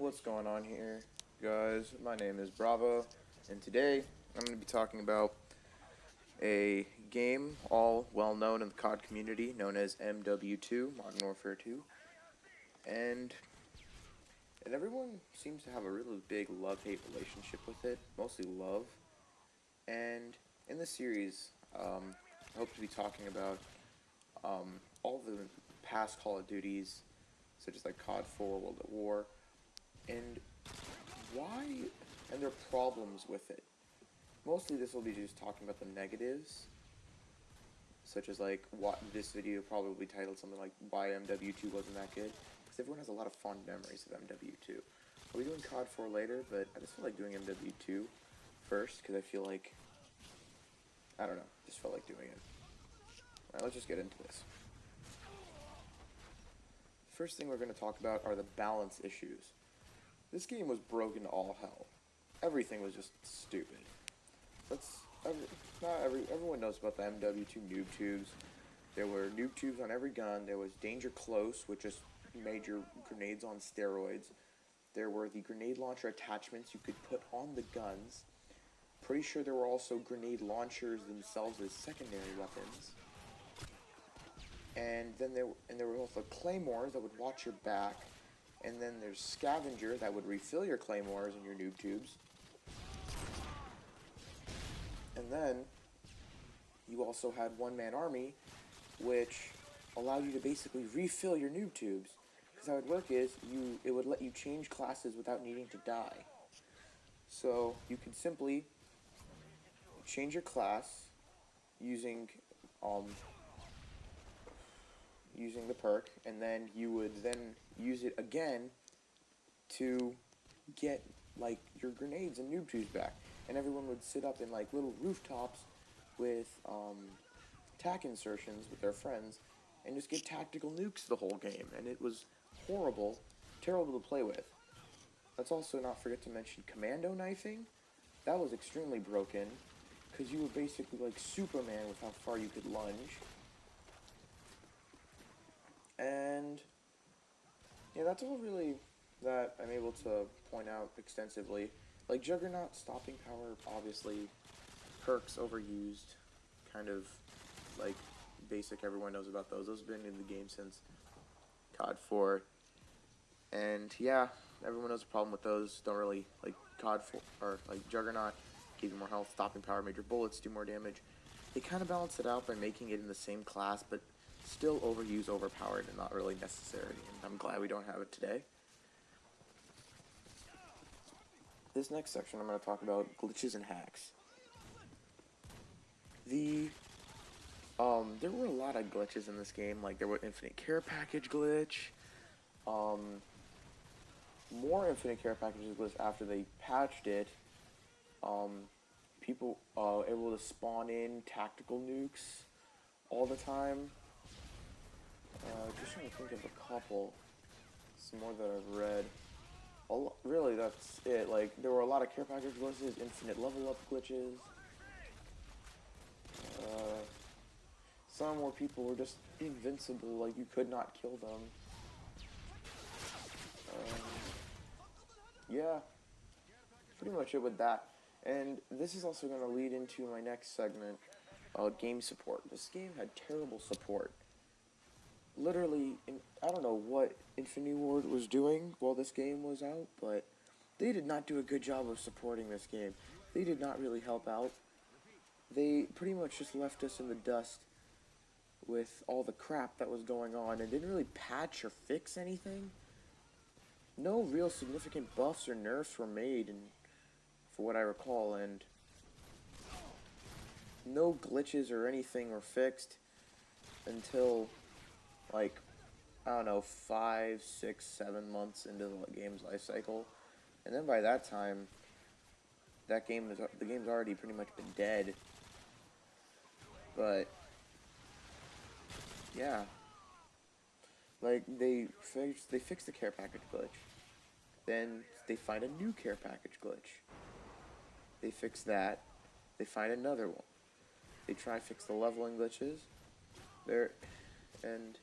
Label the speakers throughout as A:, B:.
A: What's going on here, guys? My name is Bravo, and today I'm going to be talking about a game all well known in the CoD community known as MW2, Modern Warfare 2, and everyone seems to have a really big love-hate relationship with it, mostly love. And in this series, I hope to be talking about all the past Call of Duties, such as like COD 4, World at War, and why, and their problems with it. Mostly this will be just talking about the negatives, such as like what this video probably will be titled something like why MW2 wasn't that good, because everyone has a lot of fond memories of MW2. We'll be doing COD 4 later, but I just feel like doing MW2 first, because I feel like, I don't know, just felt like doing it. Alright, let's just get into this. First thing we're going to talk about are the balance issues. This game was broken to all hell. Everything was just stupid. Everyone knows about the MW2 noob tubes. There were noob tubes on every gun. There was Danger Close, which just made your grenades on steroids. There were the grenade launcher attachments you could put on the guns. Pretty sure there were also grenade launchers themselves as secondary weapons. And then there were also claymores that would watch your back. And then there's Scavenger that would refill your claymores and your noob tubes. And then you also had one-man army, which allowed you to basically refill your noob tubes. Because how it would work is it would let you change classes without needing to die. So you could simply change your class using the perk, and then you would then use it again to get like your grenades and noob tubes back. And everyone would sit up in like little rooftops with tac insertions with their friends and just get tactical nukes the whole game, and it was horrible, terrible to play with. Let's also not forget to mention commando knifing. That was extremely broken, because you were basically like Superman with how far you could lunge. And yeah, that's all really that I'm able to point out extensively. Like Juggernaut, stopping power, obviously, perks overused, kind of like basic, everyone knows about those. Those have been in the game since COD 4. And yeah, everyone knows the problem with those. Don't really, like COD 4, or like Juggernaut, gave you more health, stopping power, made your bullets do more damage. They kind of balance it out by making it in the same class, but still overused, overpowered, and not really necessary, and I'm glad we don't have it today. This next section I'm going to talk about glitches and hacks. There were a lot of glitches in this game, like there were infinite care package glitch, more infinite care packages glitch after they patched it, people able to spawn in tactical nukes all the time. Just trying to think of a couple. Some more that I've read. Really, that's it. Like, there were a lot of care package glitches, infinite level up glitches. Some where people were just invincible, like you could not kill them. Yeah, pretty much it with that. And this is also going to lead into my next segment, game support. This game had terrible support. Literally, I don't know what Infinity Ward was doing while this game was out, but they did not do a good job of supporting this game. They did not really help out. They pretty much just left us in the dust with all the crap that was going on and didn't really patch or fix anything. No real significant buffs or nerfs were made, and for what I recall, and no glitches or anything were fixed until like, I don't know, 5, 6, 7 months into the game's life cycle, and then by that time, the game's already pretty much been dead. But yeah, like they fixed the care package glitch, then they find a new care package glitch. They fix that, they find another one. They try to fix the leveling glitches. And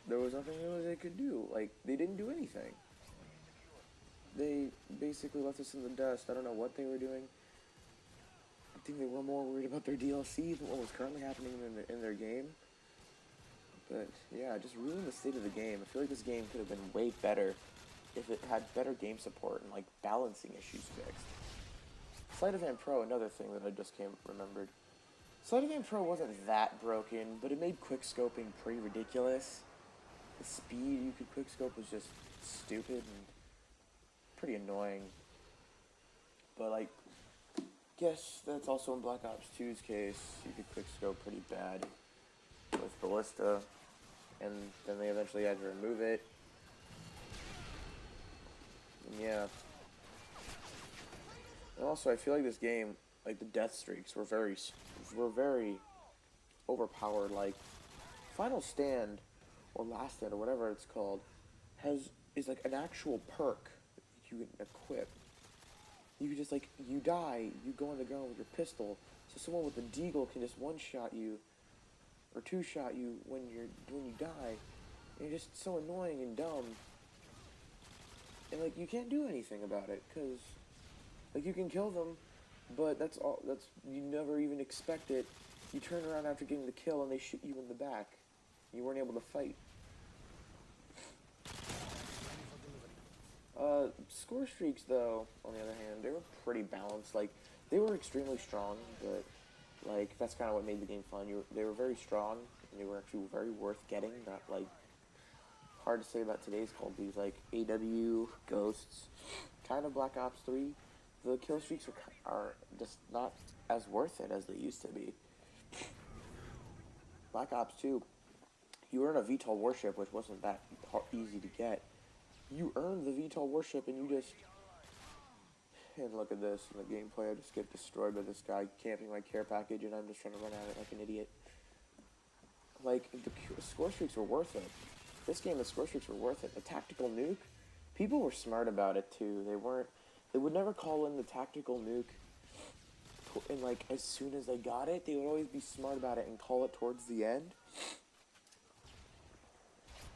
A: there was nothing really they could do. Like, they didn't do anything. they basically left us in the dust. I don't know what they were doing. I think they were more worried about their DLC than what was currently happening in their game. But yeah, just ruined the state of the game. I feel like this game could have been way better if it had better game support and like balancing issues fixed. Sleight of Hand Pro, another thing that I just remembered. Sleight of Hand Pro wasn't that broken, but it made quickscoping pretty ridiculous. The speed you could quickscope was just stupid and pretty annoying. But like, guess that's also in Black Ops 2's case. You could quickscope pretty bad with Ballista, and then they eventually had to remove it. And yeah. And also, I feel like this game, like the death streaks, were very overpowered. Like Final Stand or Last Stand or whatever it's called is like an actual perk that you can equip. You can just like you die, you go on the ground with your pistol, so someone with a deagle can just one shot you or two shot you when you die. And you're just so annoying and dumb. And like you can't do anything about it because like you can kill them, but that's all. You never even expect it. You turn around after getting the kill and they shoot you in the back. You weren't able to fight. Score streaks, though, on the other hand, they were pretty balanced. Like, they were extremely strong, but, like, that's kind of what made the game fun. They were very strong, and they were actually very worth getting. Not, like, hard to say about today's Call of Duty, like, AW, Ghosts, kind of Black Ops 3. The kill streaks are just not as worth it as they used to be. Black Ops 2, you earn a VTOL warship, which wasn't that easy to get. You earned the VTOL warship, and you just... And look at this, in the gameplay, I just get destroyed by this guy camping my care package, and I'm just trying to run at it like an idiot. Like, the score streaks were worth it. This game, the score streaks were worth it. The tactical nuke, people were smart about it, too. They would never call in the tactical nuke, and, like, as soon as they got it, they would always be smart about it and call it towards the end.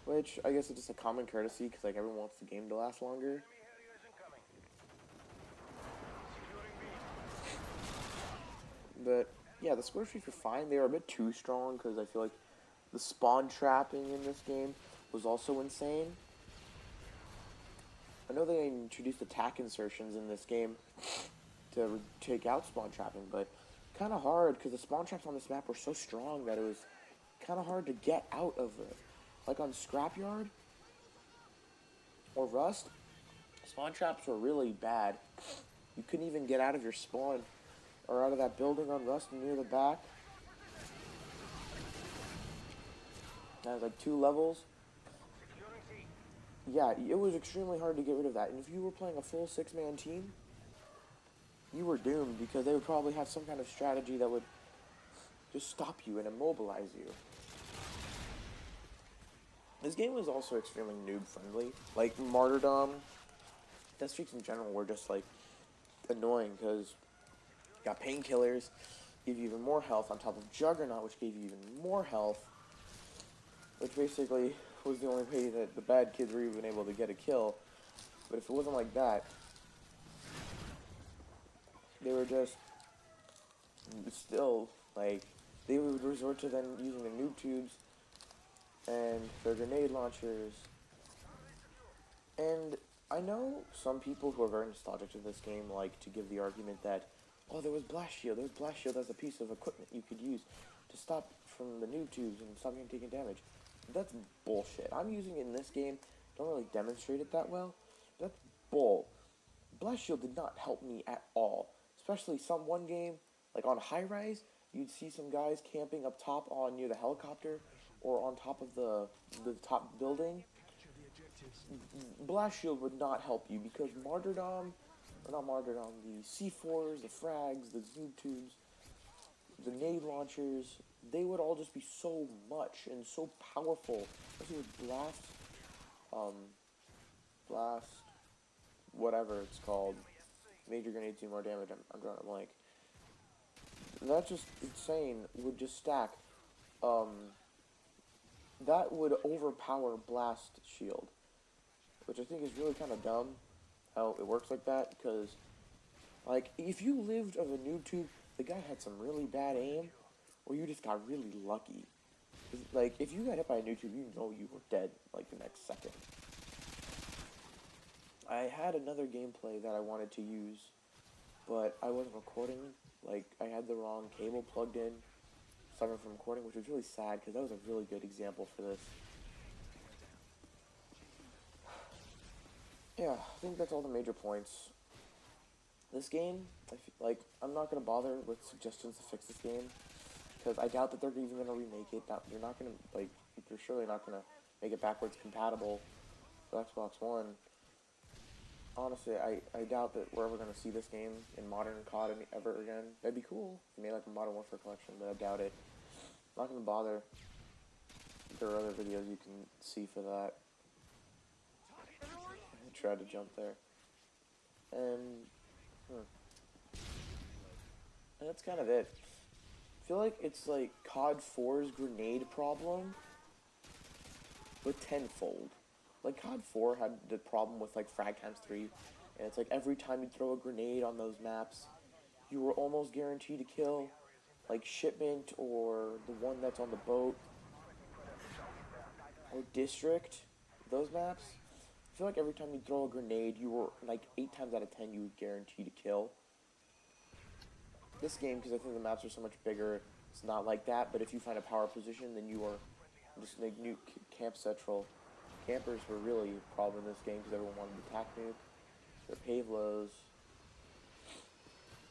A: Which, I guess it's just a common courtesy, because, like, everyone wants the game to last longer. But, yeah, the score streaks were fine. They were a bit too strong, because I feel like the spawn trapping in this game was also insane. I know they introduced attack insertions in this game to take out spawn trapping, but kind of hard, because the spawn traps on this map were so strong that it was kind of hard to get out of it. Like on Scrapyard or Rust, spawn traps were really bad. You couldn't even get out of your spawn or out of that building on Rust near the back. That was like 2 levels. Yeah, it was extremely hard to get rid of that. And if you were playing a full 6-man team, you were doomed, because they would probably have some kind of strategy that would just stop you and immobilize you. This game was also extremely noob-friendly. Like, Martyrdom, death streaks in general were just, like, annoying, because you got painkillers, give you even more health, on top of Juggernaut, which gave you even more health, which basically was the only way that the bad kids were even able to get a kill. But if it wasn't like that, they were just still, like, they would resort to then using the noob tubes and their grenade launchers. And I know some people who are very nostalgic to this game like to give the argument that, oh, there was Blast Shield as a piece of equipment you could use to stop from the noob tubes and stop you taking damage. That's bullshit. I'm using it in this game, don't really demonstrate it that well. That's bull. Blast Shield did not help me at all. Especially one game, like on High Rise, you'd see some guys camping up top near the helicopter or on top of the top building. Blast Shield would not help you, because the C4s, the frags, the noob tubes, the nade launchers, they would all just be so much and so powerful. Especially with Blast, whatever it's called. Major grenades do more damage, I'm drawing a blank. That's just insane, would just stack. That would overpower Blast Shield, which I think is really kind of dumb. how it works like that, because, like, if you lived of a noob tube, the guy had some really bad aim, or you just got really lucky. Like, if you got hit by a noob tube, you know you were dead, like, the next second. I had another gameplay that I wanted to use, but I wasn't recording. Like, I had the wrong cable plugged in, suffered from recording, which was really sad, because that was a really good example for this. Yeah, I think that's all the major points. This game, I'm not going to bother with suggestions to fix this game, because I doubt that they're even going to remake it. They're not going to, like, they're surely not going to make it backwards compatible for Xbox One. Honestly, I doubt that we're ever going to see this game in modern CoD ever again. That'd be cool if they made, like, a Modern Warfare collection, but I doubt it. I'm not going to bother. There are other videos you can see for that. I tried to jump there. And that's kind of it. I feel like it's like COD 4's grenade problem, but tenfold. Like, COD 4 had the problem with, like, frag times 3, and it's like every time you throw a grenade on those maps, you were almost guaranteed to kill. Like, Shipment, or the one that's on the boat, or District, those maps. I feel like every time you throw a grenade, you were, like, 8 times out of 10, you would guarantee to kill. This game, because I think the maps are so much bigger, it's not like that, but if you find a power position, then you are just, like, nuke Camp Central. Campers were really a problem in this game, because everyone wanted to attack nuke their Pavlos,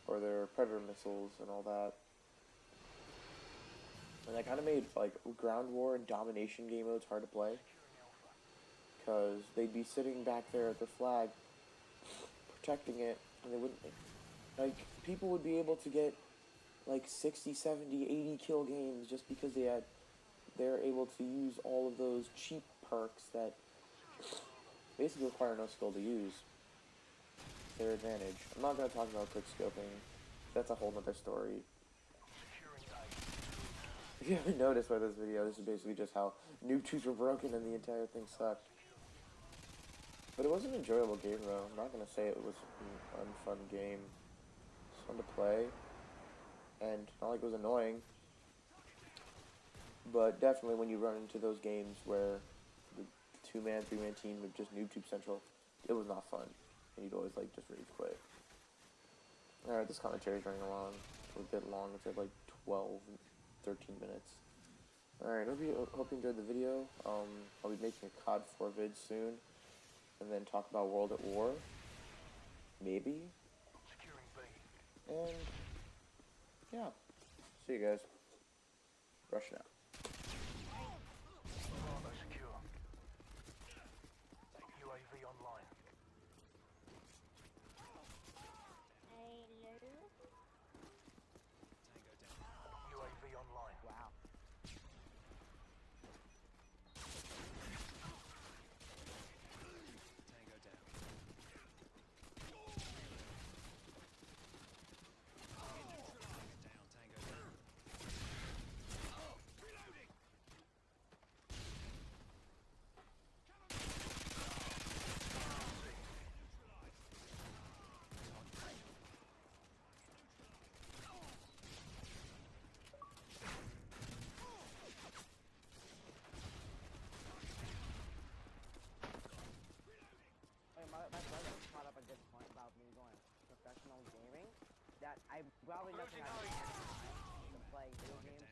A: or their Predator missiles, and all that. And that kind of made, like, ground war and domination game modes hard to play, because they'd be sitting back there at their flag, protecting it, and they wouldn't, like, people would be able to get, like, 60, 70, 80 kill games just because they're able to use all of those cheap perks that basically require no skill to use. Their advantage. I'm not going to talk about quick scoping. That's a whole nother story. If you haven't noticed by this video, this is basically just how noob tubes were broken and the entire thing sucked. But it was an enjoyable game, though. I'm not going to say it was an unfun game. It's fun to play, and not like it was annoying. But definitely when you run into those games where the 2-man, 3-man team with just noob tube central, it was not fun. And you'd always, like, just rage quit. Alright, this commentary's running along. It's a bit long. It's at, like, 12, 13 minutes. Alright, hope you enjoyed the video. I'll be making a COD 4 vid soon. And then talk about World at War. Maybe. And, yeah. See you guys. Rushing out.
B: UAV online. UAV online. Wow. Tango down. Tango down. Reloading.
C: My brother brought up a good point about me going professional gaming. That I probably nothing I to play video games